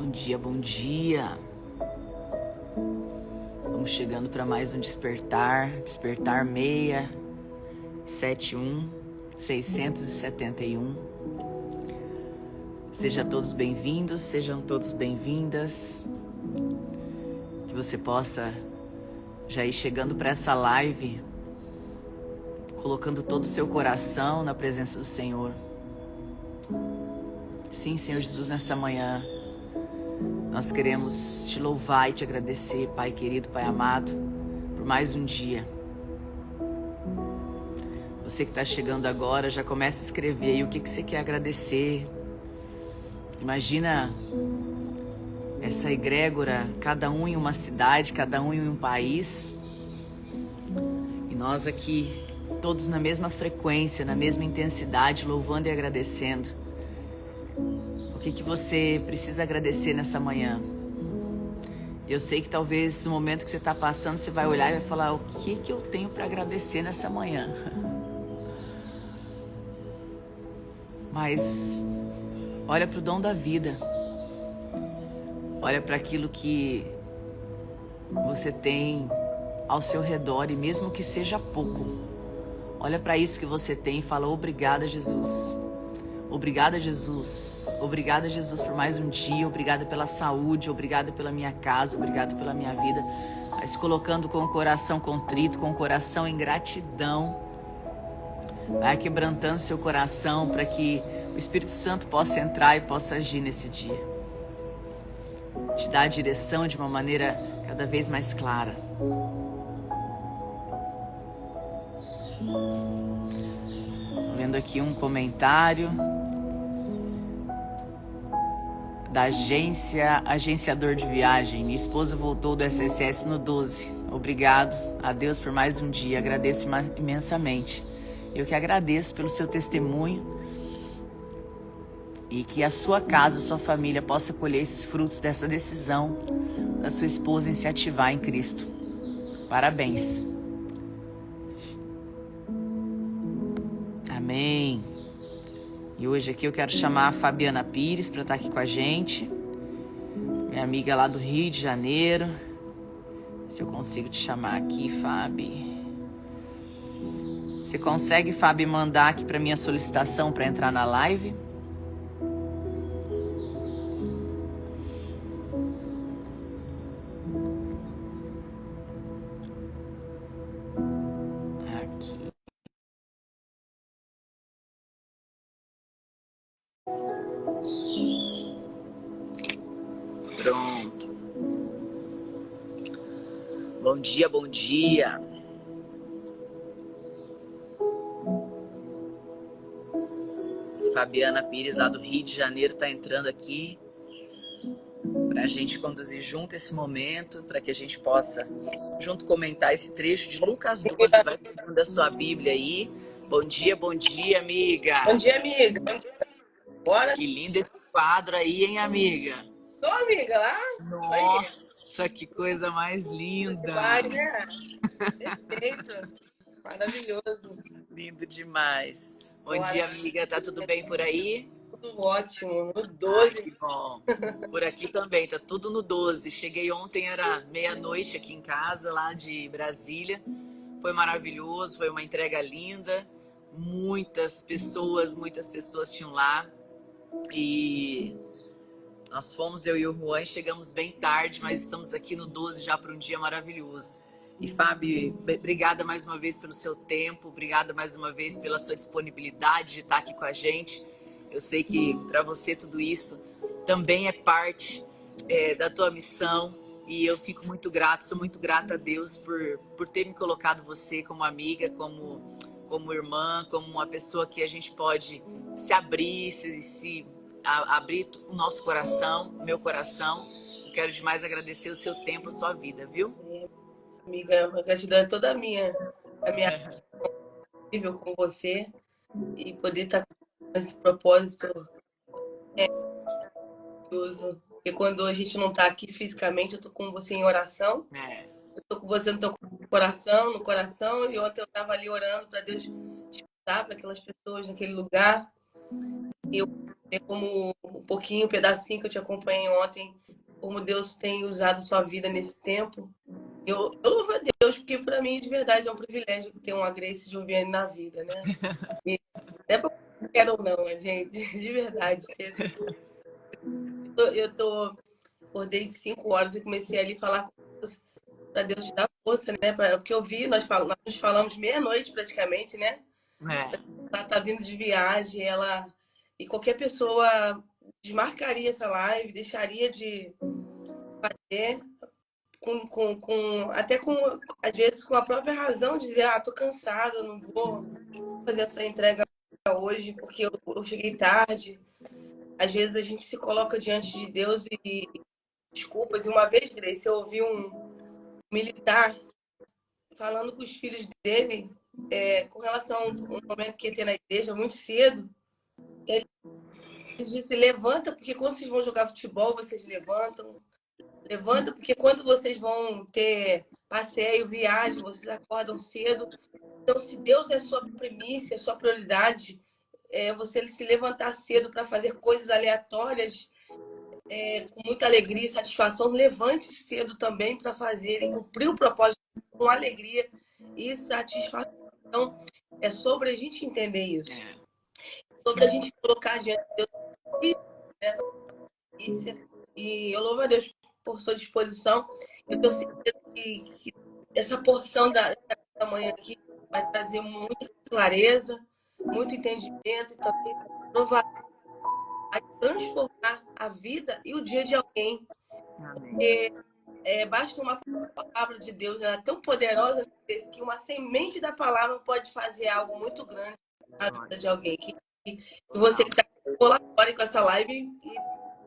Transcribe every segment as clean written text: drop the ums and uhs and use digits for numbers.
Bom dia, bom dia. Vamos chegando para mais um despertar 671. Sejam todos bem-vindos, sejam todos bem-vindas. Que você possa já ir chegando para essa live, colocando todo o seu coração na presença do Senhor. Sim, Senhor Jesus, nessa manhã nós queremos te louvar e te agradecer, Pai querido, Pai amado, por mais um dia. Você que está chegando agora, já começa a escrever aí o que você quer agradecer. Imagina essa egrégora, cada um em uma cidade, cada um em um país. E nós aqui, todos na mesma frequência, na mesma intensidade, louvando e agradecendo. O que você precisa agradecer nessa manhã? Eu sei que talvez no momento que você está passando, você vai olhar e vai falar: o que eu tenho para agradecer nessa manhã? Mas olha para o dom da vida. Olha para aquilo que você tem ao seu redor, e mesmo que seja pouco, olha para isso que você tem e fala: obrigada, Jesus. Obrigada, Jesus. Obrigada, Jesus, por mais um dia. Obrigada pela saúde. Obrigada pela minha casa. Obrigada pela minha vida. Mas colocando com o coração contrito, com o coração em gratidão. Vai quebrantando seu coração para que o Espírito Santo possa entrar e possa agir nesse dia. Te dar a direção de uma maneira cada vez mais clara. Tô vendo aqui um comentário da agenciador de viagem. Minha esposa voltou do SSS no 12. Obrigado a Deus por mais um dia. Agradeço imensamente. Eu que agradeço pelo seu testemunho e que a sua casa, a sua família possa colher esses frutos dessa decisão da sua esposa em se ativar em Cristo. Parabéns. Amém. E hoje aqui eu quero chamar a Fabiana Pires para estar aqui com a gente. Minha amiga lá do Rio de Janeiro. Se eu consigo te chamar aqui, Fabi. Você consegue, Fabi, mandar aqui para minha solicitação para entrar na live? Aqui. Pronto. Bom dia, bom dia. Fabiana Pires, lá do Rio de Janeiro, está entrando aqui para a gente conduzir junto esse momento, para que a gente possa junto comentar esse trecho de Lucas 12. Vai pegando a sua Bíblia aí. Bom dia, amiga. Bom dia, amiga. Bora? Que lindo esse quadro aí, hein, amiga? Tô, amiga, lá? Nossa, que coisa mais linda. Vai, né? Perfeito. Maravilhoso. Lindo demais. Bom Bora. dia, amiga. Tá tudo bem por aí? Tudo ótimo. No 12. Ai, que bom. Por aqui também, tá tudo no 12. Cheguei ontem, era meia-noite aqui em casa, lá de Brasília. Foi maravilhoso, foi uma entrega linda. Muitas pessoas tinham lá. E nós fomos, eu e o Juan, chegamos bem tarde, mas estamos aqui no 12 já para um dia maravilhoso. E Fábio, obrigada mais uma vez pelo seu tempo, obrigada mais uma vez pela sua disponibilidade de estar aqui com a gente. Eu sei que para você tudo isso também é parte da tua missão, e eu fico muito grato, sou muito grata a Deus por ter me colocado você como amiga, como irmã, como uma pessoa que a gente pode se abrir, abrir o nosso coração, o meu coração. Eu quero demais agradecer o seu tempo, a sua vida, viu? Amiga, a gratidão é toda minha nível com você, e poder estar com esse propósito é maravilhoso. Porque quando a gente não está aqui fisicamente, eu tô com você em oração. Eu tô com você no teu coração, e ontem eu estava ali orando para Deus te usar para aquelas pessoas naquele lugar. E eu como pouquinho, um pedacinho que eu te acompanhei ontem, como Deus tem usado sua vida nesse tempo. Eu louvo a Deus, porque para mim, de verdade, é um privilégio ter uma Grace Juliane na vida, né? E até porque eu quero ou não, gente, de verdade. Acordei 5 horas e comecei ali a falar com Deus, para Deus te dar força, né? Porque eu vi, nós nos falamos meia-noite praticamente, né? Ela tá vindo de viagem, e qualquer pessoa desmarcaria essa live, deixaria de fazer, até às vezes com a própria razão de dizer, tô cansada, não vou fazer essa entrega hoje porque eu cheguei tarde. Às vezes a gente se coloca diante de Deus e desculpas. E uma vez, Grace, eu ouvi um militar falando com os filhos dele com relação a um momento que ia ter na igreja muito cedo. Ele disse, levanta, porque quando vocês vão jogar futebol, vocês levantam. Levanta, porque quando vocês vão ter passeio, viagem, vocês acordam cedo. Então, se Deus é sua primícia, sua prioridade, você se levantar cedo para fazer coisas aleatórias, com muita alegria e satisfação, levante cedo também para fazer e cumprir o propósito com alegria e satisfação. Então, é sobre a gente entender isso. Sobre a gente colocar diante de Deus, né? E eu louvo a Deus por sua disposição. Eu tenho certeza que essa porção da manhã aqui vai trazer muita clareza, muito entendimento e também vai transformar a vida e o dia de alguém. Porque basta uma palavra de Deus, ela é tão poderosa que uma semente da palavra pode fazer algo muito grande na vida de alguém. Que você que está colabore com essa live e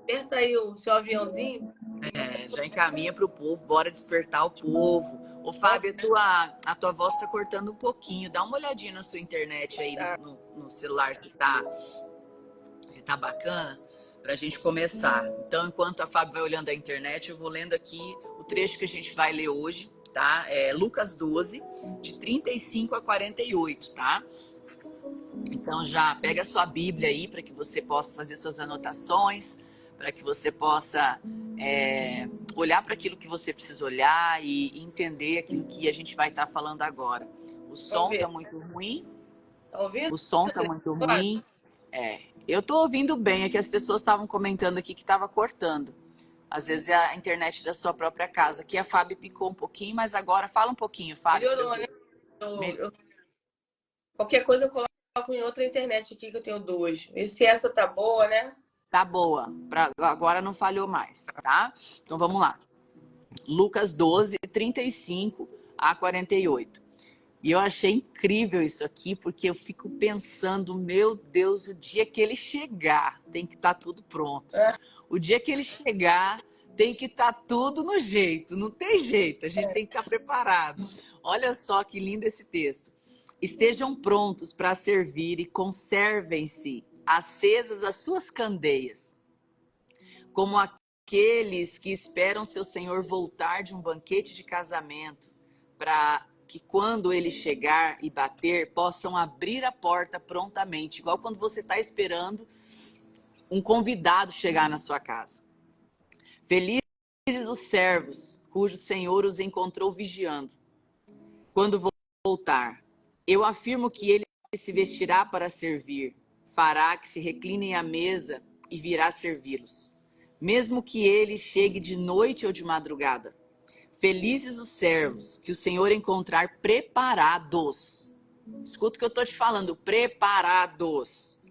aperta aí o seu aviãozinho. Já encaminha para o povo, bora despertar o povo. Ô, Fábio, a tua voz está cortando um pouquinho. Dá uma olhadinha na sua internet aí, no celular, se tá bacana, para a gente começar. Então, enquanto a Fábio vai olhando a internet, eu vou lendo aqui o trecho que a gente vai ler hoje, tá? É Lucas 12, de 35 a 48, tá? Então, já pega a sua Bíblia aí para que você possa fazer suas anotações, para que você possa olhar para aquilo que você precisa olhar e entender aquilo que a gente vai estar falando agora. O som está muito ruim. Tá ouvindo? O som está muito ruim. Eu estou ouvindo bem. É que as pessoas estavam comentando aqui que estava cortando. Às vezes é a internet da sua própria casa. Aqui a Fábio picou um pouquinho, mas agora fala um pouquinho, Fábio. Melhorou, né? Qualquer coisa eu coloco em outra internet aqui, que eu tenho duas. E se essa tá boa, né? Tá boa. Agora não falhou mais, tá? Então vamos lá. Lucas 12, 35 a 48. E eu achei incrível isso aqui, porque eu fico pensando, meu Deus, o dia que ele chegar, tem que estar tudo pronto. O dia que ele chegar, tem que estar tudo no jeito. Não tem jeito, a gente tem que estar preparado. Olha só que lindo esse texto. Estejam prontos para servir e conservem-se acesas as suas candeias, como aqueles que esperam seu senhor voltar de um banquete de casamento, para que quando ele chegar e bater, possam abrir a porta prontamente, igual quando você está esperando um convidado chegar na sua casa. Felizes os servos, cujo senhor os encontrou vigiando. Quando voltar, eu afirmo que ele se vestirá para servir, fará que se reclinem à mesa e virá servi-los, mesmo que ele chegue de noite ou de madrugada. Felizes os servos que o Senhor encontrar preparados. Escuta o que eu estou te falando, preparados.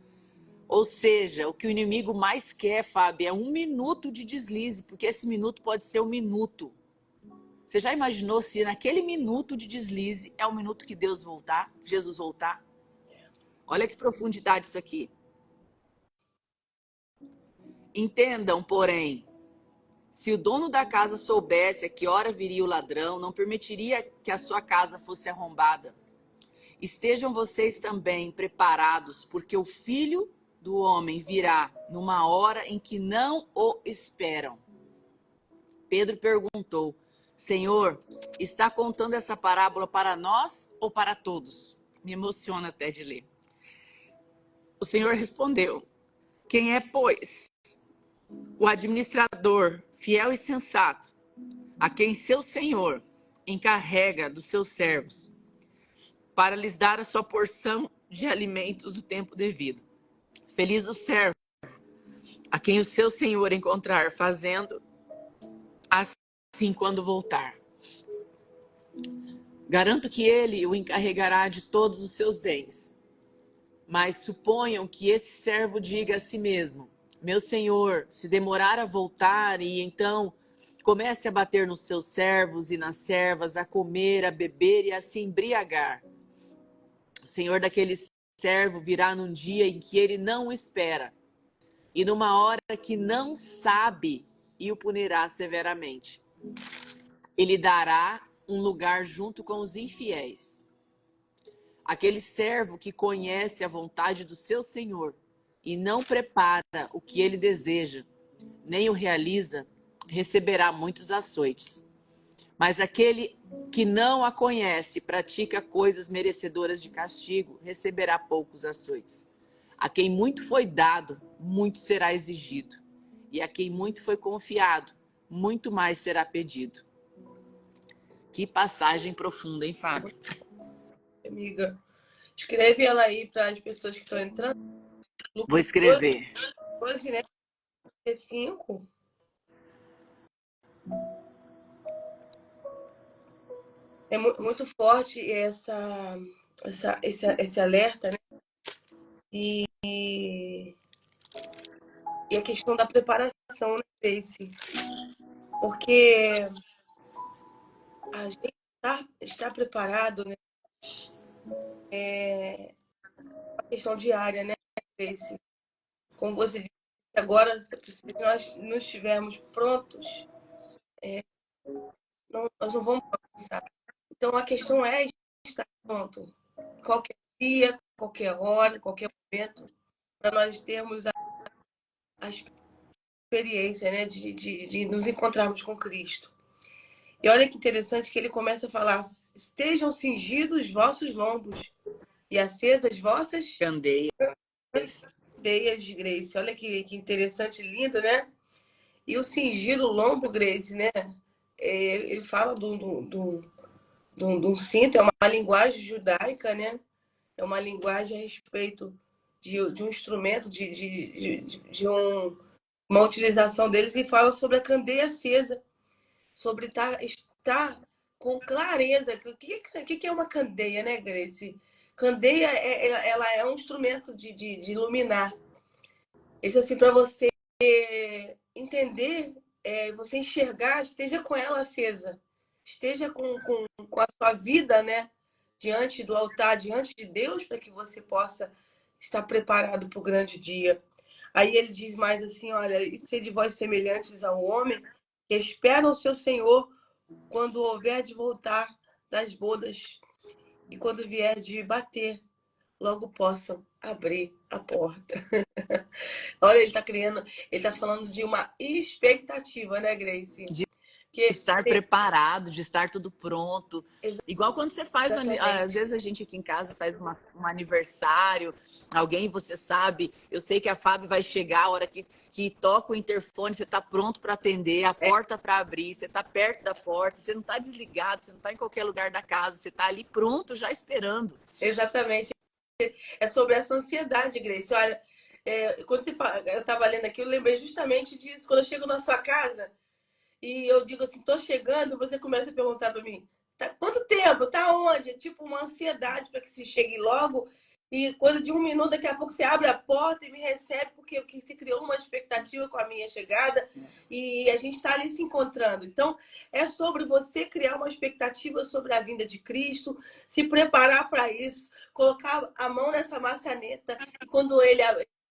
Ou seja, o que o inimigo mais quer, Fábio, é 1 minuto de deslize, porque esse minuto pode ser 1 minuto. Você já imaginou se naquele minuto de deslize é o minuto que Jesus voltar? Olha que profundidade isso aqui. Entendam, porém, se o dono da casa soubesse a que hora viria o ladrão, não permitiria que a sua casa fosse arrombada. Estejam vocês também preparados, porque o Filho do Homem virá numa hora em que não o esperam. Pedro perguntou: Senhor, está contando essa parábola para nós ou para todos? Me emociona até de ler. O Senhor respondeu: Quem é, pois, O administrador, fiel e sensato, a quem seu senhor encarrega dos seus servos, para lhes dar a sua porção de alimentos do tempo devido. Feliz o servo a quem o seu senhor encontrar fazendo assim quando voltar. Garanto que ele o encarregará de todos os seus bens. Mas suponham que esse servo diga a si mesmo: meu senhor, se demorar a voltar, e então comece a bater nos seus servos e nas servas, a comer, a beber e a se embriagar. O senhor daquele servo virá num dia em que ele não espera, e numa hora que não sabe, e o punirá severamente. Ele dará um lugar junto com os infiéis. Aquele servo que conhece a vontade do seu senhor e não prepara o que ele deseja, nem o realiza, receberá muitos açoites. Mas aquele que não a conhece e pratica coisas merecedoras de castigo, receberá poucos açoites. A quem muito foi dado, muito será exigido. E a quem muito foi confiado, muito mais será pedido. Que passagem profunda, hein, Fábio? Amiga, escreve ela aí para as pessoas que estão entrando. Lucas Vou escrever. 12, né? 5. É muito forte esse alerta, né? E a questão da preparação, né, Grace? Porque a gente está preparado, né? É uma questão diária, né, Grace? Como você disse, agora, se nós não estivermos prontos, nós não vamos avançar. Então, a questão é estar pronto. Qualquer dia, qualquer hora, qualquer momento, para nós termos a experiência, né, de nos encontrarmos com Cristo. E olha que interessante que ele começa a falar: estejam cingidos os vossos lombos e acesas vossas candeias de Grace. Olha que interessante, lindo, né? E o cingir o lombo, Grace, né? Ele fala de um cinto, é uma linguagem judaica, né? É uma linguagem a respeito de um instrumento, de uma utilização deles, e fala sobre a candeia acesa, sobre estar com clareza. O que é uma candeia, né, Grace? Candeia, ela é um instrumento de iluminar. Isso assim, para você entender, você enxergar, esteja com ela acesa. Esteja com a sua vida, né, diante do altar, diante de Deus, para que você possa estar preparado para o grande dia. Aí ele diz mais assim: olha, e sede vós semelhantes ao homem que espera o seu Senhor quando houver de voltar das bodas e quando vier de bater, logo possam abrir a porta. Olha, ele está falando de uma expectativa, né, Grace? de Que estar preparado, de estar tudo pronto. Igual quando você faz, exatamente. às vezes a gente aqui em casa faz um aniversário, alguém você sabe, eu sei que a Fábio vai chegar a hora que toca o interfone, você está pronto para atender, a porta para abrir, você está perto da porta, você não está desligado, você não está em qualquer lugar da casa, você está ali pronto, já esperando. Exatamente. É sobre essa ansiedade, Grace. Olha, quando você fala, eu estava lendo aqui, eu lembrei justamente disso. Quando eu chego na sua casa e eu digo assim, tô chegando, você começa a perguntar para mim: tá, quanto tempo? Tá onde? É tipo uma ansiedade para que se chegue logo. E coisa de 1 minuto, daqui a pouco você abre a porta e me recebe, porque se criou uma expectativa com a minha chegada e a gente está ali se encontrando. Então, é sobre você criar uma expectativa sobre a vinda de Cristo, se preparar para isso, colocar a mão nessa maçaneta e quando ele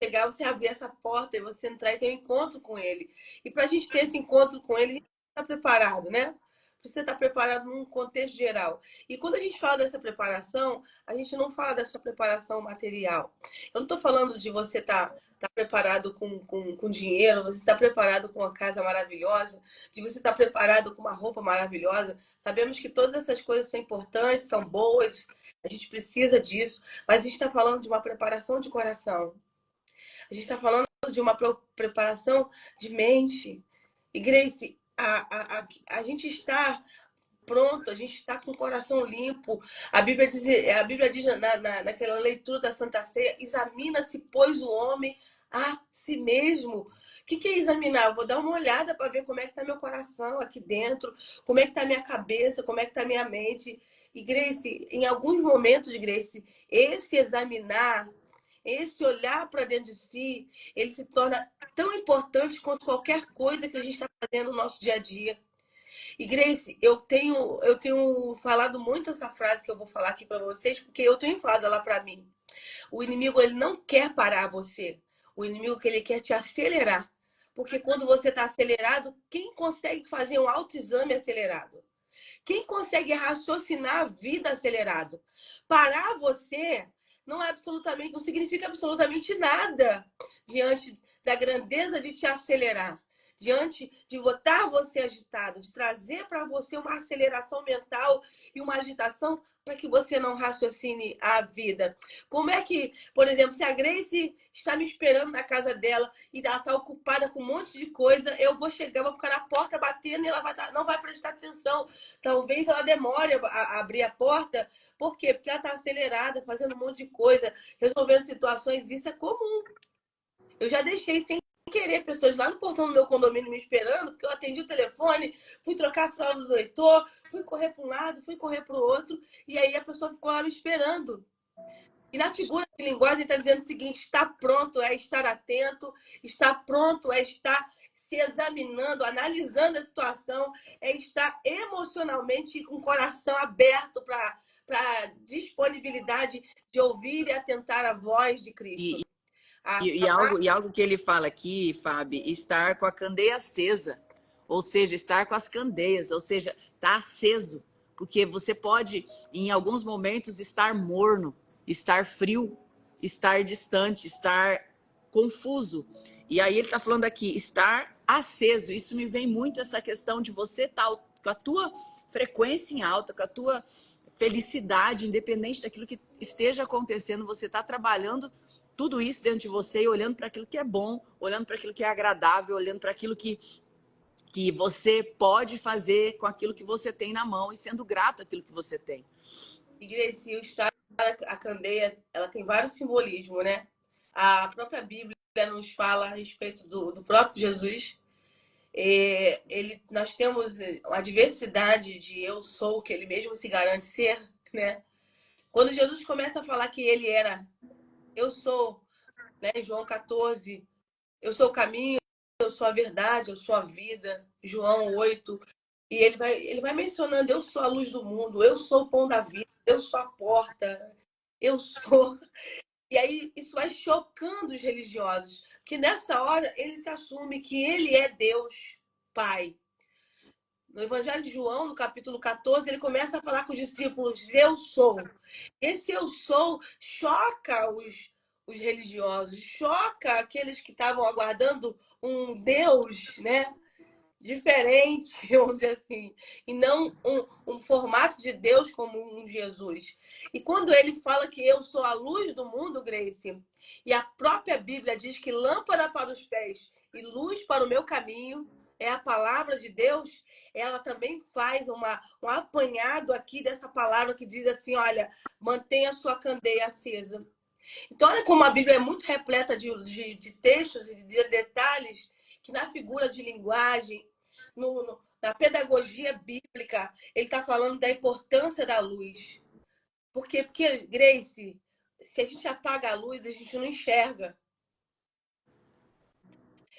chegar, você abrir essa porta e você entrar e ter um encontro com ele. E para a gente ter esse encontro com ele, a gente está preparado, né? Precisa estar preparado num contexto geral. E quando a gente fala dessa preparação, a gente não fala dessa preparação material. Eu não estou falando de você estar preparado com dinheiro, você está preparado com uma casa maravilhosa, de você estar preparado com uma roupa maravilhosa. Sabemos que todas essas coisas são importantes, são boas, a gente precisa disso, mas a gente está falando de uma preparação de coração. A gente está falando de uma preparação de mente. E, Grace, a gente está pronto, a gente está com o coração limpo. A Bíblia diz naquela leitura da Santa Ceia, examina-se, pois, o homem a si mesmo. O que é examinar? Eu vou dar uma olhada para ver como é que está meu coração aqui dentro, como é que está minha cabeça, como é que está minha mente. E, Grace, em alguns momentos, Grace, esse examinar, esse olhar para dentro de si, ele se torna tão importante quanto qualquer coisa que a gente está fazendo no nosso dia a dia. E, Grace, eu tenho falado muito essa frase que eu vou falar aqui para vocês, porque eu tenho falado ela para mim. O inimigo, ele não quer parar você. O inimigo, que ele quer te acelerar. Porque quando você está acelerado, quem consegue fazer um autoexame acelerado? Quem consegue raciocinar a vida acelerado? Parar você não significa absolutamente nada diante da grandeza de te acelerar, diante de botar você agitado, de trazer para você uma aceleração mental e uma agitação para que você não raciocine a vida. Como é que, por exemplo, se a Grace está me esperando na casa dela e ela está ocupada com um monte de coisa, eu vou chegar, vou ficar na porta batendo e ela não vai prestar atenção. Talvez ela demore a abrir a porta. Por quê? Porque ela está acelerada, fazendo um monte de coisa, resolvendo situações. Isso é comum. Eu já deixei sem querer pessoas lá no portão do meu condomínio me esperando, porque eu atendi o telefone, fui trocar a fralda do Heitor, fui correr para um lado, fui correr para o outro, e aí a pessoa ficou lá me esperando. E na figura de linguagem está dizendo o seguinte: estar pronto é estar atento, estar pronto é estar se examinando, analisando a situação, é estar emocionalmente com o coração aberto para disponibilidade de ouvir e atentar a voz de Cristo. E algo que ele fala aqui, Fábio, estar com a candeia acesa, ou seja, estar com as candeias, ou seja, estar aceso, porque você pode, em alguns momentos, estar morno, estar frio, estar distante, estar confuso. E aí ele está falando aqui, estar aceso. Isso me vem muito essa questão de você estar com a tua frequência em alta, com a tua felicidade, independente daquilo que esteja acontecendo, você está trabalhando tudo isso dentro de você e olhando para aquilo que é bom, olhando para aquilo que é agradável, olhando para aquilo que você pode fazer com aquilo que você tem na mão e sendo grato àquilo que você tem. E, Grace, a candeia, ela tem vários simbolismos, né? A própria Bíblia nos fala a respeito do próprio Jesus. Nós temos uma diversidade de eu sou, que ele mesmo se garante ser, né? Quando Jesus começa a falar que ele era eu sou, né? João 14, eu sou o caminho, eu sou a verdade, eu sou a vida. João 8, e ele vai mencionando: eu sou a luz do mundo, eu sou o pão da vida, eu sou a porta, eu sou. E aí isso vai chocando os religiosos, que nessa hora ele se assume que ele é Deus Pai. No Evangelho de João, no capítulo 14, ele começa a falar com os discípulos: eu sou. Esse eu sou choca os religiosos, choca aqueles que estavam aguardando um Deus, né, diferente, vamos dizer assim, e não um formato de Deus como um Jesus. E quando ele fala que eu sou a luz do mundo, Grace, e a própria Bíblia diz que lâmpada para os pés e luz para o meu caminho é a palavra de Deus, ela também faz um apanhado aqui dessa palavra que diz assim: olha, mantenha a sua candeia acesa. Então, olha como a Bíblia é muito repleta de textos e de detalhes que na figura de linguagem, na pedagogia bíblica, ele está falando da importância da luz. Porque, Grace, se a gente apaga a luz, a gente não enxerga.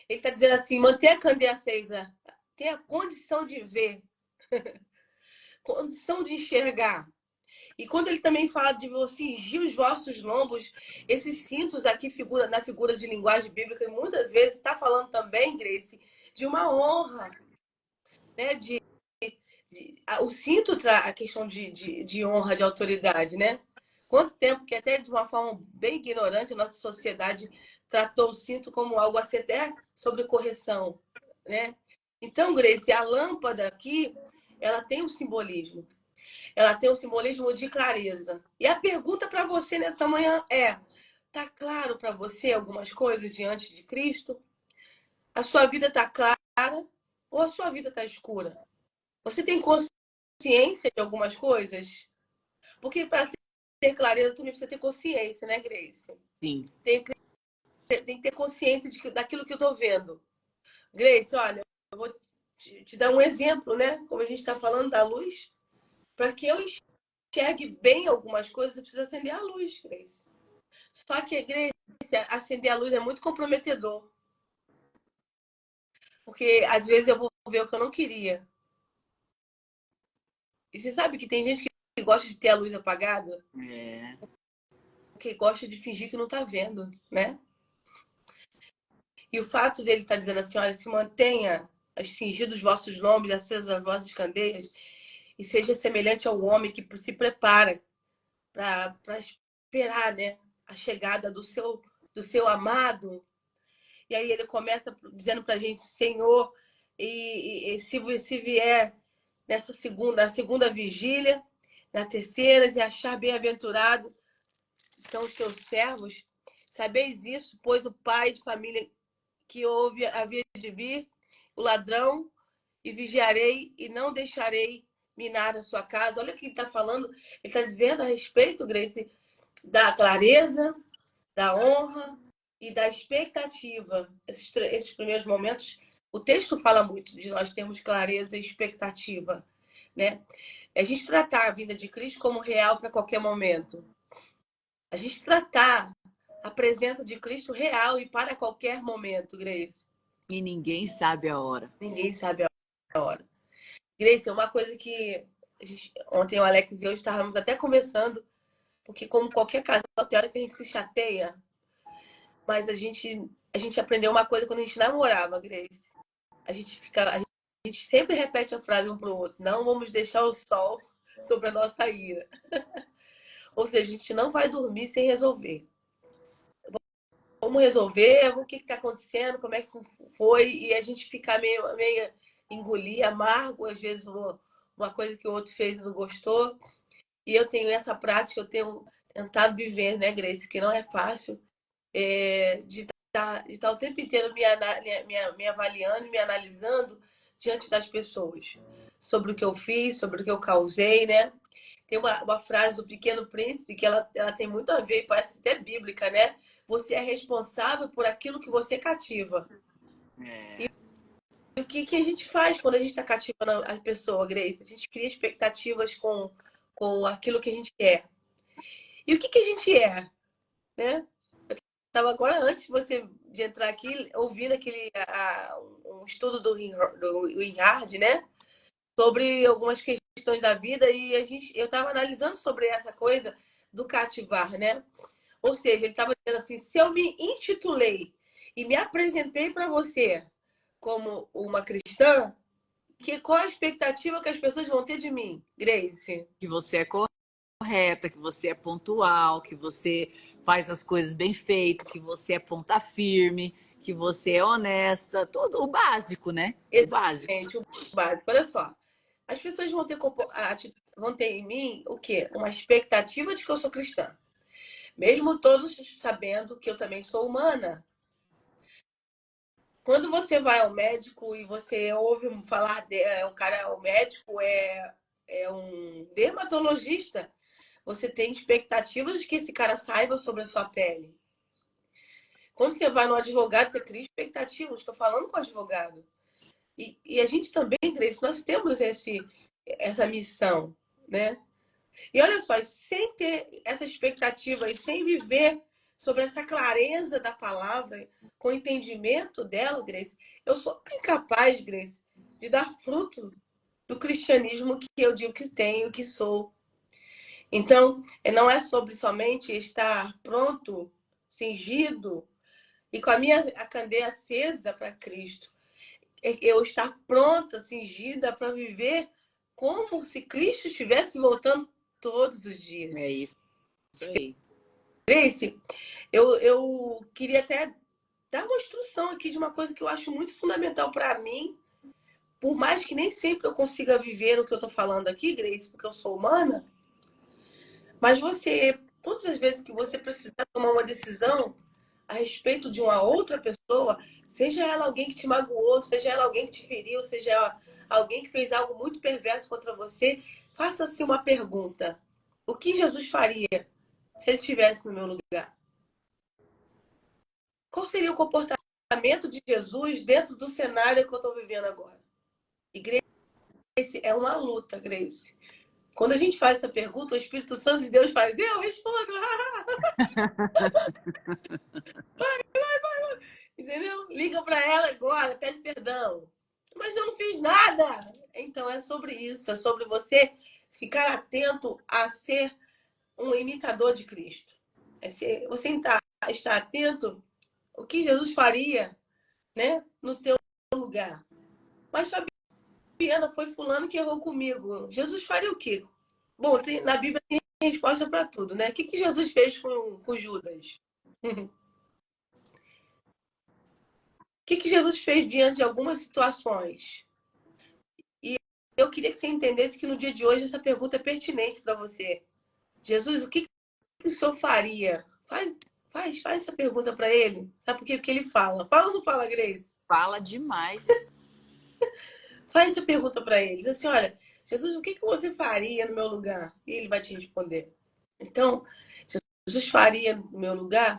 Ele está dizendo assim: manter a candeia acesa, ter a condição de ver, condição de enxergar. E quando ele também fala de você cingir os vossos lombos, esses cintos aqui na figura de linguagem bíblica, muitas vezes está falando também, Grace, de uma honra, né? O cinto traz a questão de honra, de autoridade, né? Quanto tempo que até de uma forma bem ignorante a nossa sociedade tratou o cinto como algo a ser até sobre correção, né? Então, Grace, a lâmpada aqui, ela tem um simbolismo. Ela tem um simbolismo de clareza. E a pergunta para você nessa manhã é: Tá claro para você algumas coisas diante de Cristo? A sua vida tá clara ou a sua vida tá escura? Você tem consciência de algumas coisas? Porque para ter clareza também precisa ter consciência, né, Grace? Sim. Tem que ter consciência daquilo que eu tô vendo. Grace, olha, eu vou te dar um exemplo, né? Como a gente está falando da luz. Para que eu enxergue bem algumas coisas, eu preciso acender a luz, Grace. Só que, Grace, acender a luz é muito comprometedor. Porque às vezes eu vou ver o que eu não queria. E você sabe que tem gente que gosta de ter a luz apagada? É. Porque gosta de fingir que não tá vendo, né? E o fato dele estar dizendo assim, olha, se mantenha cingidos os vossos nomes, acesas as vossas candeias, e seja semelhante ao homem que se prepara para esperar, né, a chegada do seu amado. E aí ele começa dizendo para a gente, Senhor, e se vier nessa segunda vigília, na terceira, e achar bem-aventurado são os teus servos, sabeis isso, pois o pai de família que havia de vir, o ladrão, e vigiarei e não deixarei minar a sua casa. Olha o que ele está falando. Ele está dizendo a respeito, Grace, da clareza, da honra e da expectativa. Esses primeiros momentos, o texto fala muito de nós termos clareza e expectativa, né? A gente tratar a vinda de Cristo como real para qualquer momento. A gente tratar a presença de Cristo real e para qualquer momento, Grace. E ninguém sabe a hora. Ninguém sabe a hora. Grace, é uma coisa que ontem o Alex e eu estávamos até conversando, porque como qualquer casal, tem hora que a gente se chateia, mas a gente aprendeu uma coisa quando a gente namorava, Grace. A gente sempre repete a frase um pro outro: não vamos deixar o sol sobre a nossa ira. Ou seja, a gente não vai dormir sem resolver. Vamos resolver, o que está acontecendo, como é que foi, e a gente ficar meio engolir, amargo, às vezes uma coisa que o outro fez e não gostou. E eu tenho essa prática, eu tenho tentado viver, né, Grace, que não é fácil, de estar o tempo inteiro me avaliando, me analisando diante das pessoas, sobre o que eu fiz, sobre o que eu causei, né? Tem uma frase do Pequeno Príncipe que ela tem muito a ver, parece até bíblica, né? Você é responsável por aquilo que você cativa. É. E o que a gente faz quando a gente está cativando a pessoa, Grace? A gente cria expectativas com aquilo que a gente quer. E o que a gente é, né? Estava agora, antes de entrar aqui, ouvindo um estudo do Reinhard, né? Sobre algumas questões da vida, e eu estava analisando sobre essa coisa do cativar, né? Ou seja, ele estava dizendo assim, se eu me intitulei e me apresentei para você como uma cristã, qual a expectativa que as pessoas vão ter de mim, Grace? Que você é correta, que você é pontual, que você faz as coisas bem feito, que você é ponta firme, que você é honesta, todo o básico, né? Exatamente, o básico. Olha só, as pessoas vão ter em mim o quê? Uma expectativa de que eu sou cristã. Mesmo todos sabendo que eu também sou humana. Quando você vai ao médico e você ouve falar, o médico é um dermatologista, você tem expectativas de que esse cara saiba sobre a sua pele. Quando você vai no advogado, você cria expectativas. Estou falando com o advogado. E a gente também, Grace, nós temos essa missão, né? E olha só, sem ter essa expectativa e sem viver sobre essa clareza da palavra, com o entendimento dela, Grace, eu sou incapaz, Grace, de dar fruto do cristianismo que eu digo que tenho, que sou. Então, não é sobre somente estar pronto, cingido e com a candeia acesa para Cristo. Eu estar pronta, cingida para viver como se Cristo estivesse voltando todos os dias. É isso aí. Grace, eu queria até dar uma instrução aqui de uma coisa que eu acho muito fundamental para mim, por mais que nem sempre eu consiga viver o que eu estou falando aqui, Grace, porque eu sou humana, mas você todas as vezes que você precisar tomar uma decisão a respeito de uma outra pessoa, seja ela alguém que te magoou, seja ela alguém que te feriu, seja ela alguém que fez algo muito perverso contra você, faça-se uma pergunta. O que Jesus faria se ele estivesse no meu lugar? Qual seria o comportamento de Jesus dentro do cenário que eu estou vivendo agora? E Grace, é uma luta, Grace. Quando a gente faz essa pergunta, o Espírito Santo de Deus faz, eu respondo. Entendeu? Liga para ela agora, pede perdão. Mas eu não fiz nada. Então é sobre isso, é sobre você ficar atento a ser um imitador de Cristo. Você estar atento ao que Jesus faria, né, no teu lugar. Mas Fabiana, foi fulano que errou comigo. Jesus faria o quê? Bom, na Bíblia tem resposta para tudo, né? O que Jesus fez com Judas? O que Jesus fez diante de algumas situações? E eu queria que você entendesse que no dia de hoje essa pergunta é pertinente para você. Jesus, o que o senhor faria? Faz essa pergunta para ele. Sabe por quê? Porque ele fala. Fala ou não fala, Grace? Fala demais. Faz essa pergunta para ele. Diz assim, olha, Jesus, o que você faria no meu lugar? E ele vai te responder. Então, Jesus faria no meu lugar?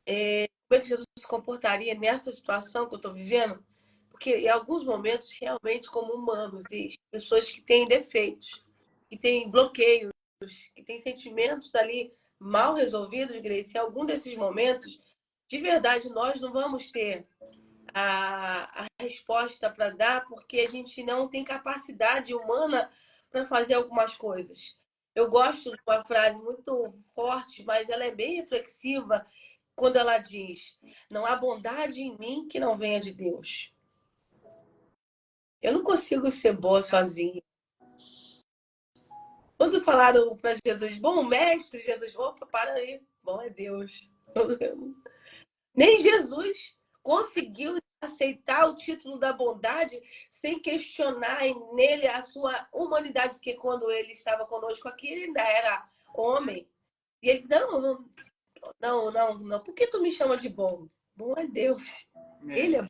Como é que Jesus se comportaria nessa situação que eu estou vivendo? Porque em alguns momentos, realmente, como humanos e pessoas que têm defeitos, que têm bloqueios, que têm sentimentos ali mal resolvidos, Grace, em algum desses momentos, de verdade, nós não vamos ter a resposta para dar, porque a gente não tem capacidade humana para fazer algumas coisas. Eu gosto de uma frase muito forte, mas ela é bem reflexiva, quando ela diz: não há bondade em mim que não venha de Deus. Eu não consigo ser boa sozinha. Quando falaram para Jesus, bom mestre, Jesus, opa, para aí, bom é Deus. Nem Jesus conseguiu aceitar o título da bondade sem questionar nele a sua humanidade, porque quando ele estava conosco aqui, ele ainda era homem. E ele, não, por que tu me chama de bom? Bom é Deus. Ele é bom.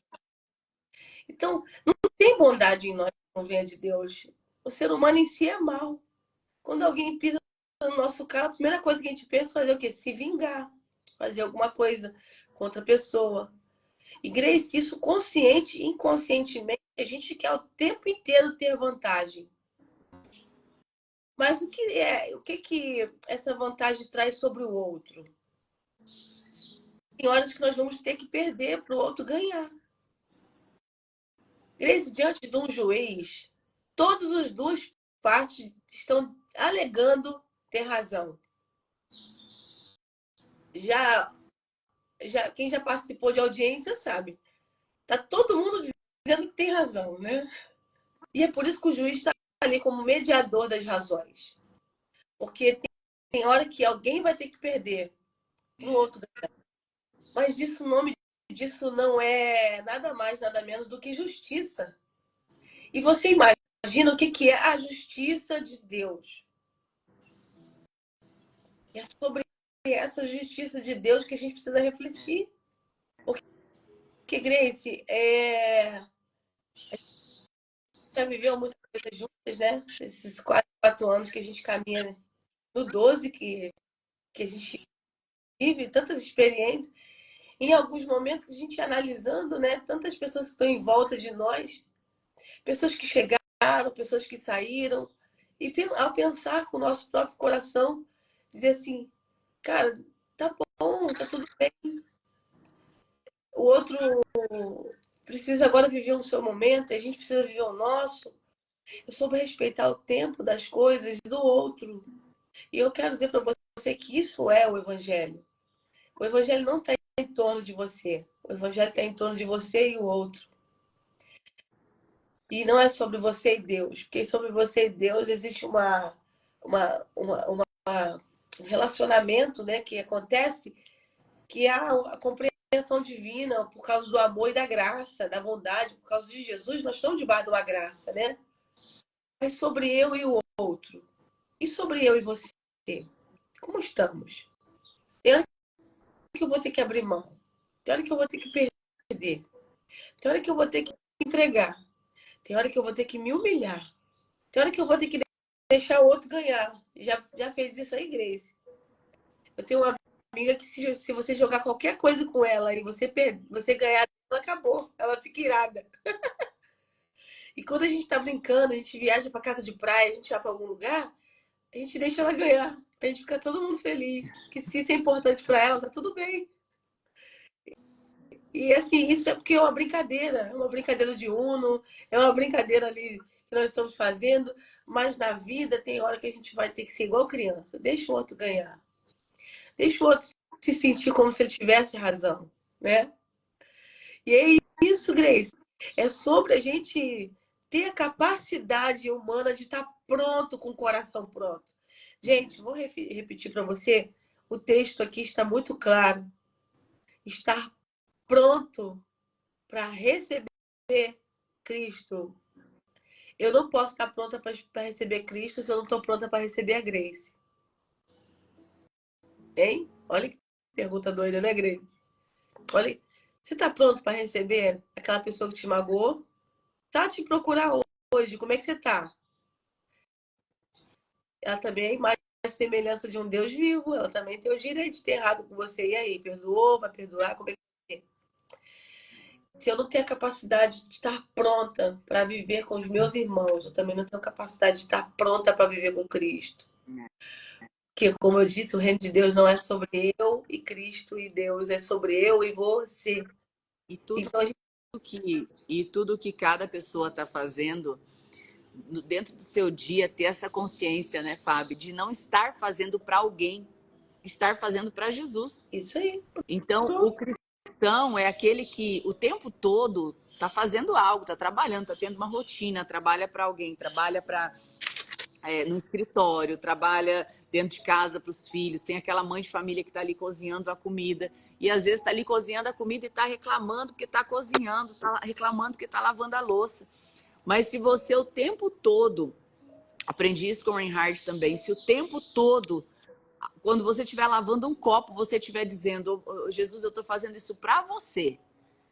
Então, não tem bondade em nós que não venha de Deus. O ser humano em si é mau. Quando alguém pisa no nosso carro, a primeira coisa que a gente pensa é fazer o quê? Se vingar. Fazer alguma coisa contra a pessoa. E, Grace, isso consciente e inconscientemente, a gente quer o tempo inteiro ter vantagem. Mas o que essa vantagem traz sobre o outro? Tem horas que nós vamos ter que perder para o outro ganhar. Grace, diante de um juiz, todas as duas partes estão alegando ter razão. Quem já participou de audiência sabe. Tá todo mundo dizendo que tem razão, né? E é por isso que o juiz está ali como mediador das razões. Porque tem hora que alguém vai ter que perder para o outro ganhar. Mas isso, o nome disso não é nada mais, nada menos do que justiça. E você imagina o que é a justiça de Deus. É sobre essa justiça de Deus que a gente precisa refletir. Porque, Grace, já viveu muitas coisas juntas, né? Esses 4 anos que a gente caminha no 12, que a gente vive tantas experiências. Em alguns momentos, a gente analisando, né? Tantas pessoas que estão em volta de nós, pessoas que chegaram, pessoas que saíram. E ao pensar com o nosso próprio coração, dizer assim, cara, tá bom, tá tudo bem. O outro precisa agora viver o seu momento, a gente precisa viver o nosso. É sobre respeitar o tempo das coisas do outro. E eu quero dizer para você que isso é o Evangelho. O Evangelho não está em torno de você. O Evangelho está em torno de você e o outro. E não é sobre você e Deus. Porque sobre você e Deus existe um relacionamento, né, que acontece, que há a compreensão divina por causa do amor e da graça, da bondade. Por causa de Jesus, nós estamos debaixo de uma graça, né? Mas sobre eu e o outro. E sobre eu e você? como estamos? Tem hora que eu vou ter que abrir mão. Tem hora que eu vou ter que perder. Tem hora que eu vou ter que entregar. Tem hora que eu vou ter que me humilhar. Tem hora que eu vou ter que deixar o outro ganhar. Já fez isso aí, Grace? Eu tenho uma amiga que se você jogar qualquer coisa com ela e você ganhar, ela acabou. Ela fica irada. E quando a gente tá brincando, a gente viaja pra casa de praia, a gente vai pra algum lugar, a gente deixa ela ganhar. A gente fica todo mundo feliz. Que se isso é importante pra ela, tá tudo bem. E assim, isso é porque é uma brincadeira de Uno, é uma brincadeira ali que nós estamos fazendo, mas na vida tem hora que a gente vai ter que ser igual criança. Deixa o outro ganhar. Deixa o outro se sentir como se ele tivesse razão, né? E é isso, Grace. É sobre a gente ter a capacidade humana de estar pronto, com o coração pronto. Gente, vou repetir para você. O texto aqui está muito claro. Estar pronto para receber Cristo. Eu não posso estar pronta para receber Cristo se eu não estou pronta para receber a Grace. Hein? Olha que pergunta doida, né, Grace? Olha, você está pronto para receber aquela pessoa que te magoou? Tá te procurar hoje, como é que você tá? Ela também é a imagem e semelhança de um Deus vivo, ela também tem o direito de ter errado com você. E aí, perdoou, vai perdoar? Como é que é? Se eu não tenho a capacidade de estar pronta para viver com os meus irmãos, eu também não tenho capacidade de estar pronta para viver com Cristo. Porque, como eu disse, o reino de Deus não é sobre eu e Cristo e Deus, é sobre eu e você. E tudo, então, tudo que cada pessoa está fazendo dentro do seu dia, ter essa consciência, né, Fábio, de não estar fazendo para alguém, estar fazendo para Jesus. Isso aí. Então, o cristão é aquele que o tempo todo está fazendo algo, está trabalhando, está tendo uma rotina, trabalha para alguém, trabalha no escritório, trabalha dentro de casa para os filhos, tem aquela mãe de família que está ali cozinhando a comida, e às vezes está ali cozinhando a comida e está reclamando porque está cozinhando, está reclamando porque está lavando a louça. Mas se você o tempo todo, aprendi isso com o Reinhard também, se o tempo todo, quando você estiver lavando um copo, você estiver dizendo, oh, Jesus, eu estou fazendo isso para você,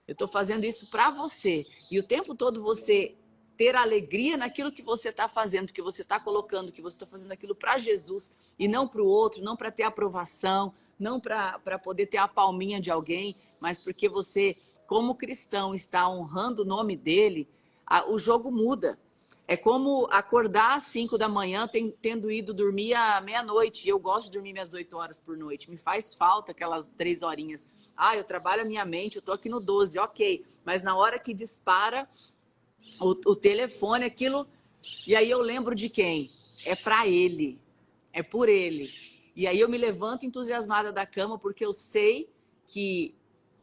eu estou fazendo isso para você, e o tempo todo você ter alegria naquilo que você está fazendo, que você está colocando, que você está fazendo aquilo para Jesus, e não para o outro, não para ter aprovação, não para poder ter a palminha de alguém, mas porque você, como cristão, está honrando o nome dele, o jogo muda. É como acordar às 5 da manhã, tendo ido dormir à meia-noite. Eu gosto de dormir minhas 8 horas por noite. Me faz falta aquelas 3 horinhas. Ah, eu trabalho a minha mente, eu tô aqui no 12, ok. Mas na hora que dispara o telefone, aquilo... E aí eu lembro de quem? É para ele. É por ele. E aí eu me levanto entusiasmada da cama, porque eu sei que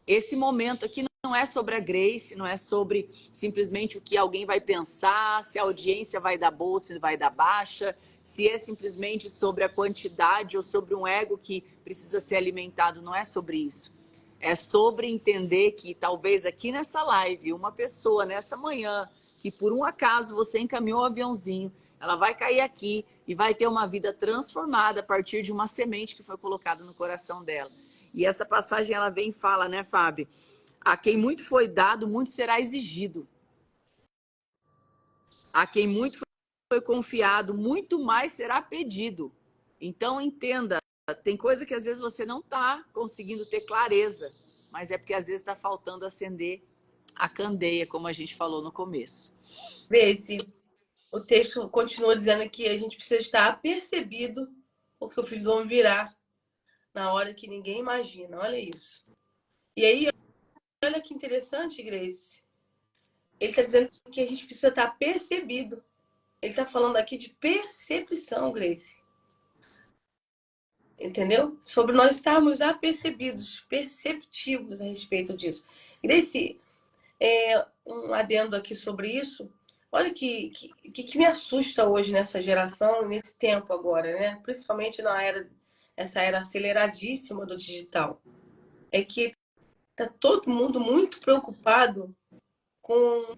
esse momento aqui não é sobre a Grace, não é sobre simplesmente o que alguém vai pensar, se a audiência vai dar boa, se vai dar baixa, se é simplesmente sobre a quantidade ou sobre um ego que precisa ser alimentado. Não é sobre isso. É sobre entender que talvez aqui nessa live, uma pessoa nessa manhã, que por um acaso você encaminhou o aviãozinho, ela vai cair aqui e vai ter uma vida transformada a partir de uma semente que foi colocada no coração dela. E essa passagem ela vem e fala, né, Fábio? A quem muito foi dado, muito será exigido. A quem muito foi confiado, muito mais será pedido. Então entenda, tem coisa que às vezes você não está conseguindo ter clareza, mas é porque às vezes está faltando acender a candeia, como a gente falou no começo. Grace, o texto continua dizendo que a gente precisa estar apercebido porque o filho do homem virá na hora que ninguém imagina. Olha isso. E aí, olha que interessante, Grace. Ele está dizendo que a gente precisa estar percebido. Ele está falando aqui de percepção, Grace. Entendeu? Sobre nós estarmos apercebidos, perceptivos a respeito disso. Grace, um adendo aqui sobre isso. Olha que me assusta hoje nessa geração, nesse tempo agora, né? Principalmente essa era aceleradíssima do digital. É que tá todo mundo muito preocupado com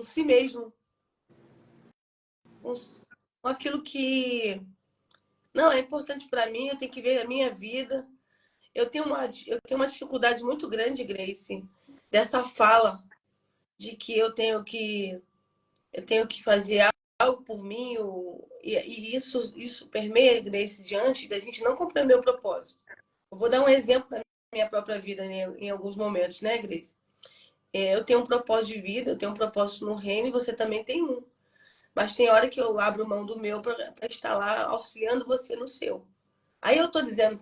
si mesmo, com aquilo que Não, é importante para mim, eu tenho que ver a minha vida. Eu tenho uma dificuldade muito grande, Grace, dessa fala de que eu tenho que fazer algo por mim, e isso permeia, Grace, diante da gente não compreender o propósito. Eu vou dar um exemplo da minha própria vida, né, em alguns momentos, né, Grace? Eu tenho um propósito de vida, eu tenho um propósito no reino e você também tem um. Mas tem hora que eu abro mão do meu para estar lá auxiliando você no seu. Aí eu estou dizendo,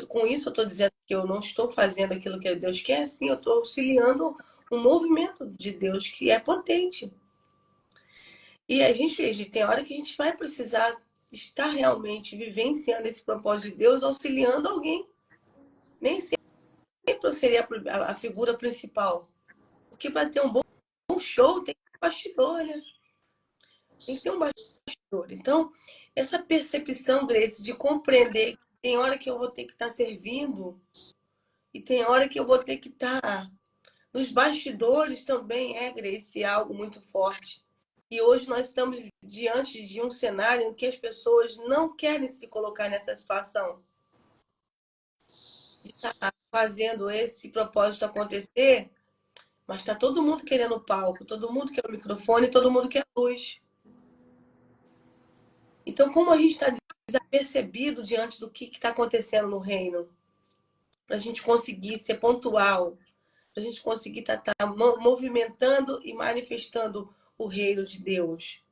com isso eu estou dizendo que eu não estou fazendo aquilo que Deus quer, sim, eu estou auxiliando um movimento de Deus que é potente. E a gente tem hora que a gente vai precisar estar realmente vivenciando esse propósito de Deus, auxiliando alguém. Nem sempre eu seria a figura principal. Porque para ter um bom show tem que ter um bastidor, né? Tem que ter um bastidor. Então, essa percepção, Grace, de compreender que tem hora que eu vou ter que estar servindo e tem hora que eu vou ter que estar nos bastidores também, Grace, é algo muito forte. E hoje nós estamos diante de um cenário em que as pessoas não querem se colocar nessa situação de estar fazendo esse propósito acontecer, mas está todo mundo querendo o palco, todo mundo quer o microfone, todo mundo quer a luz. Então, como a gente está desapercebido diante do que está acontecendo no reino, para a gente conseguir ser pontual, para a gente conseguir estar movimentando e manifestando o reino de Deus.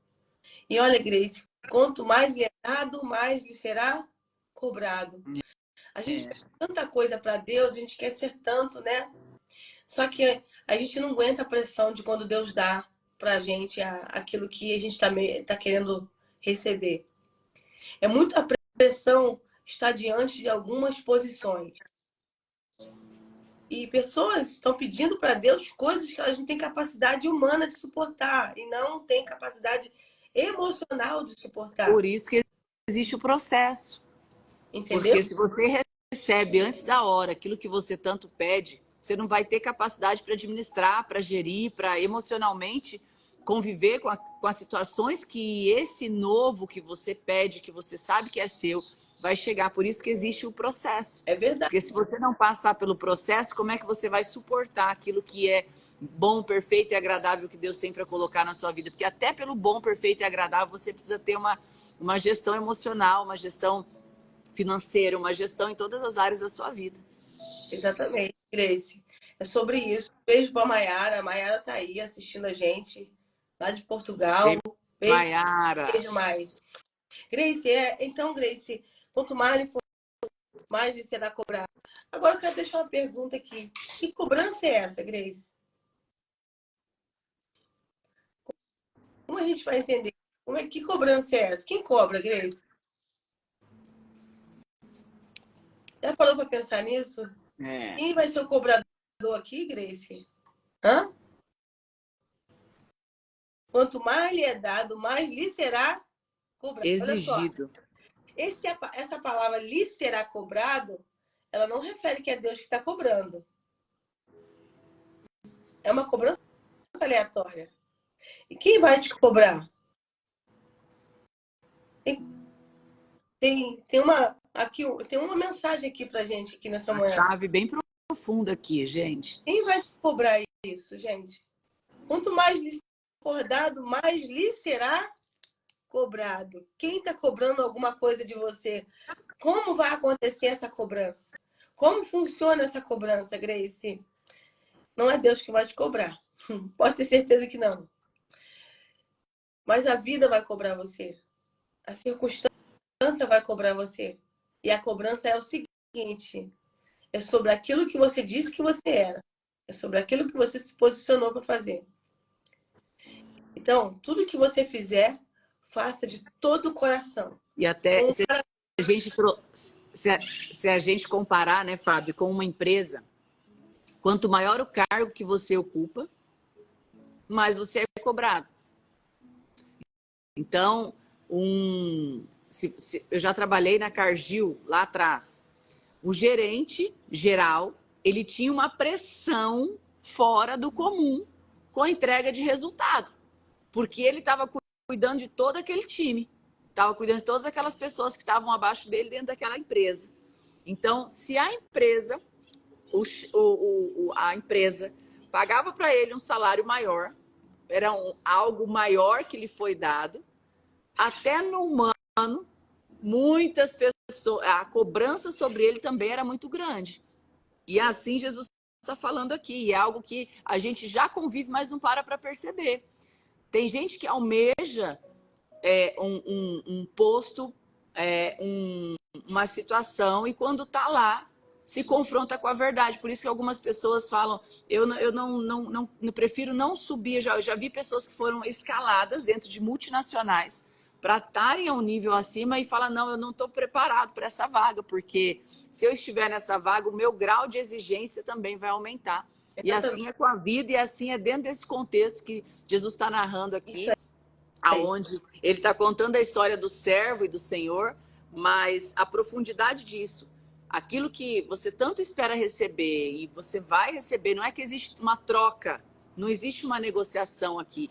E olha, Grace, quanto mais lhe é dado, mais lhe será cobrado. A gente faz tanta coisa para Deus, a gente quer ser tanto, né? Só que a gente não aguenta a pressão de quando Deus dá para a gente aquilo que a gente tá querendo receber. É muita pressão estar diante de algumas posições. E pessoas estão pedindo para Deus coisas que elas não têm capacidade humana de suportar e não têm capacidade emocional de suportar. Por isso que existe o processo. Entendeu? Porque se você recebe antes da hora aquilo que você tanto pede, você não vai ter capacidade para administrar, para gerir, para emocionalmente conviver com as situações que esse novo que você pede, que você sabe que é seu, vai chegar. Por isso que existe o processo. É verdade. Porque se você não passar pelo processo, como é que você vai suportar aquilo que é bom, perfeito e agradável que Deus tem para colocar na sua vida? Porque até pelo bom, perfeito e agradável, você precisa ter uma gestão emocional, uma gestão financeira, uma gestão em todas as áreas da sua vida. Exatamente, Grace. É sobre isso. Beijo para a Maiara. A Maiara está aí assistindo a gente, lá de Portugal. Beijo, Maiara. Beijo, Mai. Grace, então, Grace, quanto mais ele for, mais lhe será cobrado. Agora eu quero deixar uma pergunta aqui. Que cobrança é essa, Grace? Como a gente vai entender? Que cobrança é essa? Quem cobra, Grace? Já parou para pensar nisso? Quem vai ser o cobrador aqui, Grace? Hã? Quanto mais lhe é dado, mais lhe será cobrado. Exigido. Olha só, essa palavra lhe será cobrado, ela não refere que é Deus que está cobrando. É uma cobrança aleatória. E quem vai te cobrar? Tem uma mensagem aqui pra gente aqui nessa manhã. Uma chave bem profunda aqui, gente. Quem vai te cobrar isso, gente? Quanto mais lhe for dado, mais lhe será cobrado. Quem está cobrando alguma coisa de você? Como vai acontecer essa cobrança? Como funciona essa cobrança, Grace? Não é Deus que vai te cobrar. Pode ter certeza que não. Mas a vida vai cobrar você. A circunstância vai cobrar você. E a cobrança é o seguinte: é sobre aquilo que você disse que você era. É sobre aquilo que você se posicionou para fazer. Então, tudo que você fizer, faça de todo o coração. E até se a gente comparar, né, Fábio, com uma empresa, quanto maior o cargo que você ocupa, mais você é cobrado. Então, eu já trabalhei na Cargill lá atrás. O gerente geral, ele tinha uma pressão fora do comum com a entrega de resultado, porque ele estava cuidando de todo aquele time. estava cuidando de todas aquelas pessoas que estavam abaixo dele dentro daquela empresa. Então, se a empresa, a empresa pagava para ele um salário maior, era algo maior que lhe foi dado, até no humano, muitas pessoas, a cobrança sobre ele também era muito grande. E assim Jesus está falando aqui, é algo que a gente já convive, mas não para perceber. Tem gente que almeja um posto, uma situação, e quando está lá, se confronta com a verdade. Por isso que algumas pessoas falam, eu não prefiro não subir. Eu já vi pessoas que foram escaladas dentro de multinacionais para estarem a um nível acima e falam, não, eu não estou preparado para essa vaga, porque se eu estiver nessa vaga, o meu grau de exigência também vai aumentar. E assim é com a vida, e assim é dentro desse contexto que Jesus está narrando aqui, aonde ele está contando a história do servo e do Senhor, mas a profundidade disso, aquilo que você tanto espera receber e você vai receber, não é que existe uma troca, não existe uma negociação aqui,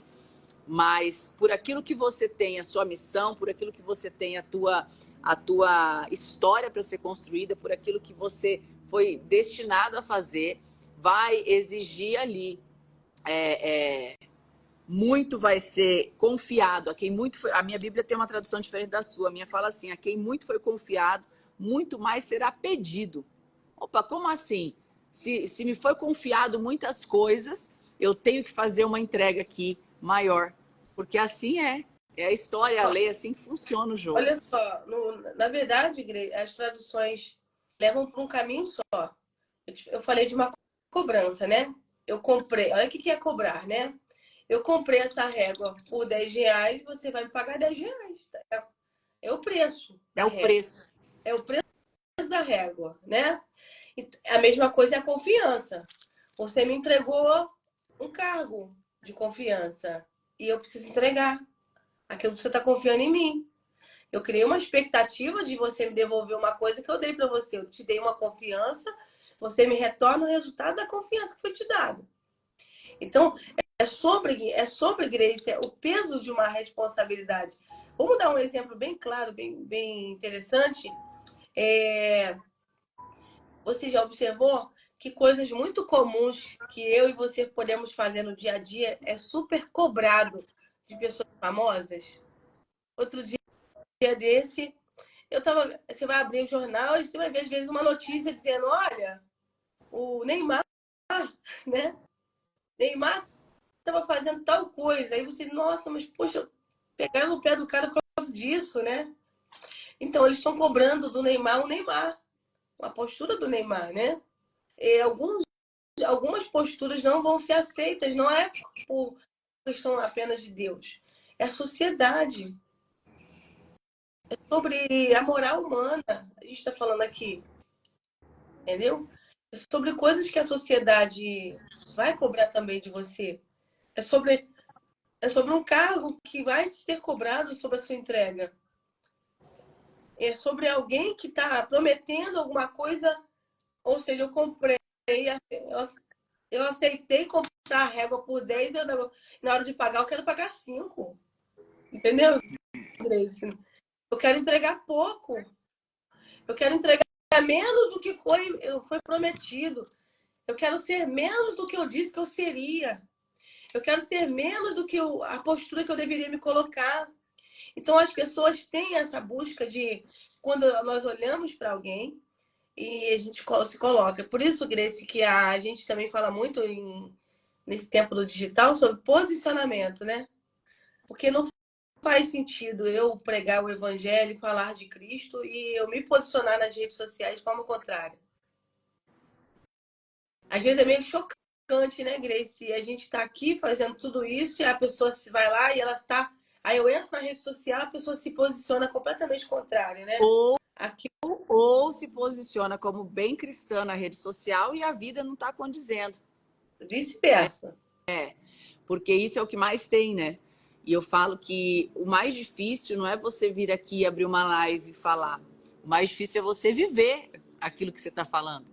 mas por aquilo que você tem, a sua missão, por aquilo que você tem, a tua história para ser construída, por aquilo que você foi destinado a fazer, vai exigir ali muito vai ser confiado. A quem muito foi, a minha Bíblia tem uma tradução diferente da sua. A minha fala assim: a quem muito foi confiado, muito mais será pedido. Opa, como assim? Se me foi confiado muitas coisas, eu tenho que fazer uma entrega aqui maior. Porque assim é. É a história, a lei, é assim que funciona o jogo. Olha só, na verdade, as traduções levam para um caminho só. Eu falei de uma cobrança, né? Eu comprei. Olha o que é cobrar, né? Eu comprei essa régua por R$10, você vai me pagar R$10. É o preço. É o preço. É o preço da régua, né? E a mesma coisa é a confiança. Você me entregou um cargo de confiança e eu preciso entregar aquilo que você está confiando em mim. Eu criei uma expectativa de você me devolver uma coisa que eu dei para você. Eu te dei uma confiança, você me retorna o resultado da confiança que foi te dado. Então, é sobre Grace, o peso de uma responsabilidade. Vamos dar um exemplo bem claro, bem interessante. Você já observou que coisas muito comuns que eu e você podemos fazer no dia a dia é super cobrado de pessoas famosas? Outro dia desse, você vai abrir o jornal e você vai ver, às vezes, uma notícia dizendo, olha, o Neymar, né? Neymar estava fazendo tal coisa. Aí você, nossa, mas poxa, pegaram no pé do cara por causa disso, né? Então, eles estão cobrando do Neymar o Neymar. A postura do Neymar, né? Algumas posturas não vão ser aceitas, não é por questão apenas de Deus. É a sociedade. É sobre a moral humana, a gente está falando aqui. Entendeu? É sobre coisas que a sociedade vai cobrar também de você. É sobre um cargo que vai ser cobrado sobre a sua entrega. É sobre alguém que está prometendo alguma coisa, ou seja, eu comprei, eu aceitei comprar a régua por 10, na hora de pagar, eu quero pagar 5. Entendeu, Grace? Eu quero entregar pouco. Eu quero entregar menos do que foi prometido. Eu quero ser menos do que eu disse que eu seria. Eu quero ser menos do que a postura que eu deveria me colocar. Então, as pessoas têm essa busca de, quando nós olhamos para alguém e a gente se coloca. Por isso, Grace, que a gente também fala muito nesse tempo do digital sobre posicionamento, né? Porque não faz sentido eu pregar o evangelho, falar de Cristo e eu me posicionar nas redes sociais de forma contrária. Às vezes é meio chocante, né, Grace? A gente tá aqui fazendo tudo isso e a pessoa se vai lá e ela tá... Aí eu entro na rede social, a pessoa se posiciona completamente contrária, né? Ou se posiciona como bem cristã na rede social e a vida não está condizendo. Vice-versa. Porque isso é o que mais tem, né? E eu falo que o mais difícil não é você vir aqui abrir uma live e falar. O mais difícil é você viver aquilo que você está falando.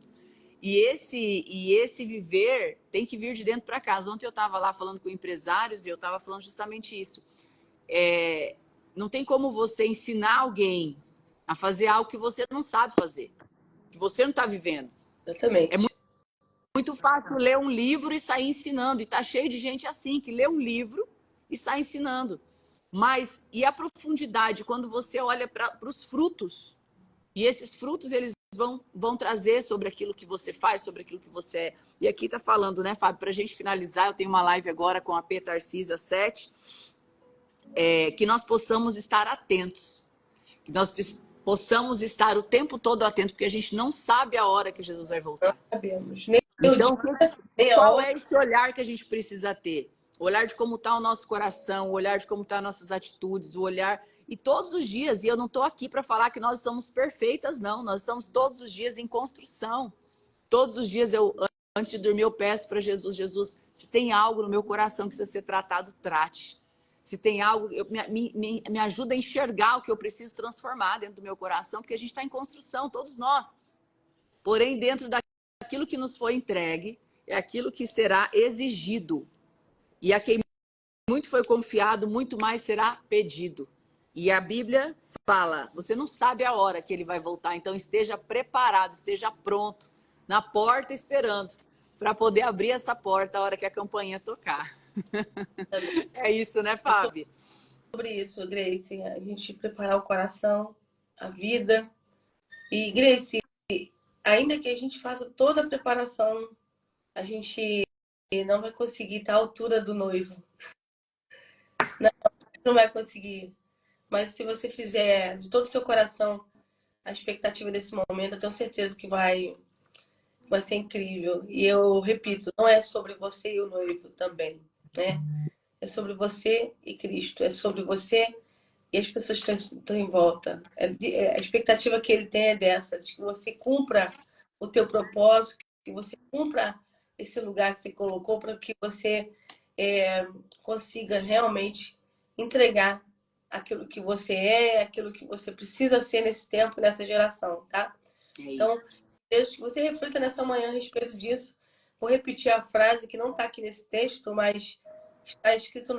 E esse viver tem que vir de dentro para casa. Ontem eu estava lá falando com empresários e eu estava falando justamente isso. não tem como você ensinar alguém a fazer algo que você não sabe fazer, que você não está vivendo. Exatamente. É muito fácil ler um livro e sair ensinando. E tá cheio de gente assim, que lê um livro e sai ensinando. Mas, e a profundidade, quando você olha para os frutos, e esses frutos, eles vão trazer sobre aquilo que você faz, sobre aquilo que você é. E aqui tá falando, né, Fábio, para a gente finalizar, eu tenho uma live agora com a P. Tarcísio às 7, que nós possamos estar atentos. Que nós possamos estar o tempo todo atentos, porque a gente não sabe a hora que Jesus vai voltar. Não sabemos. Nem Então, o dia, nem a qual hora. é esse olhar que a gente precisa ter? O olhar de como está o nosso coração, o olhar de como estão nossas atitudes, o olhar... E todos os dias, e eu não estou aqui para falar que nós somos perfeitas, não. Nós estamos todos os dias em construção. Todos os dias, antes de dormir, eu peço para Jesus, Jesus, se tem algo no meu coração que precisa ser tratado, trate. Se tem algo, me ajuda a enxergar o que eu preciso transformar dentro do meu coração, porque a gente está em construção, todos nós. Porém, dentro daquilo que nos foi entregue, é aquilo que será exigido. E a quem muito foi confiado, muito mais será pedido. E a Bíblia fala, você não sabe a hora que ele vai voltar, então esteja preparado, esteja pronto, na porta esperando, para poder abrir essa porta a hora que a campainha tocar. É isso, né, Fábio? Sobre isso, Grace, a gente preparar o coração, a vida. E, Grace, ainda que a gente faça toda a preparação, a gente não vai conseguir estar à altura do noivo. Não vai conseguir. Mas se você fizer de todo o seu coração a expectativa desse momento, eu tenho certeza que vai ser incrível. E eu repito, não é sobre você e o noivo também, né? É sobre você e Cristo. É sobre você e as pessoas que estão em volta. A expectativa que ele tem é dessa, de que você cumpra o teu propósito, que você cumpra esse lugar que você colocou, para que você consiga realmente entregar aquilo que você é, aquilo que você precisa ser nesse tempo, nessa geração, tá? Então, deixa que você reflita nessa manhã a respeito disso. Vou repetir a frase que não está aqui nesse texto, mas está escrito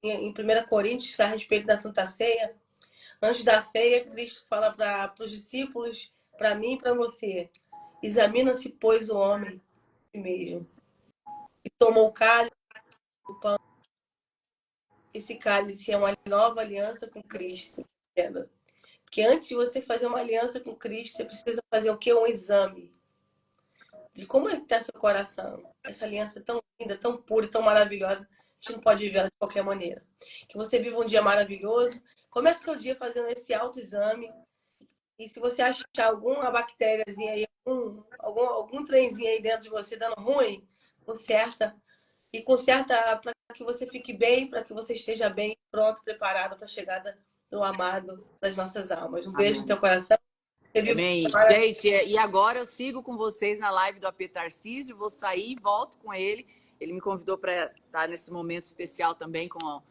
em 1 Coríntios, está a respeito da Santa Ceia. Antes da ceia, Cristo fala para os discípulos, para mim e para você: examina-se, pois, o homem a si mesmo. E tomou o cálice, o pão. Esse cálice é uma nova aliança com Cristo. Entenda? Porque antes de você fazer uma aliança com Cristo, você precisa fazer o quê? Um exame de como é que está seu coração. Essa aliança tão linda, tão pura, tão maravilhosa, a gente não pode viver ela de qualquer maneira. Que você viva um dia maravilhoso. Comece seu dia fazendo esse autoexame. E se você achar alguma bactériazinha aí, algum trenzinho aí dentro de você dando ruim, conserta. E conserta para que você fique bem, para que você esteja bem, pronto, preparado para a chegada do amado das nossas almas. Um beijo no teu coração. Amém. Gente, e agora eu sigo com vocês na live do AP Tarcísio, vou sair e volto com ele. Ele me convidou para estar nesse momento especial também com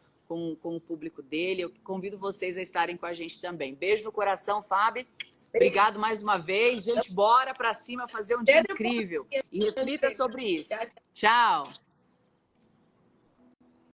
o público dele. Eu convido vocês a estarem com a gente também. Beijo no coração, Fábio. Obrigado mais uma vez. Gente, bora para cima fazer um dia incrível. E reflita sobre isso. Tchau.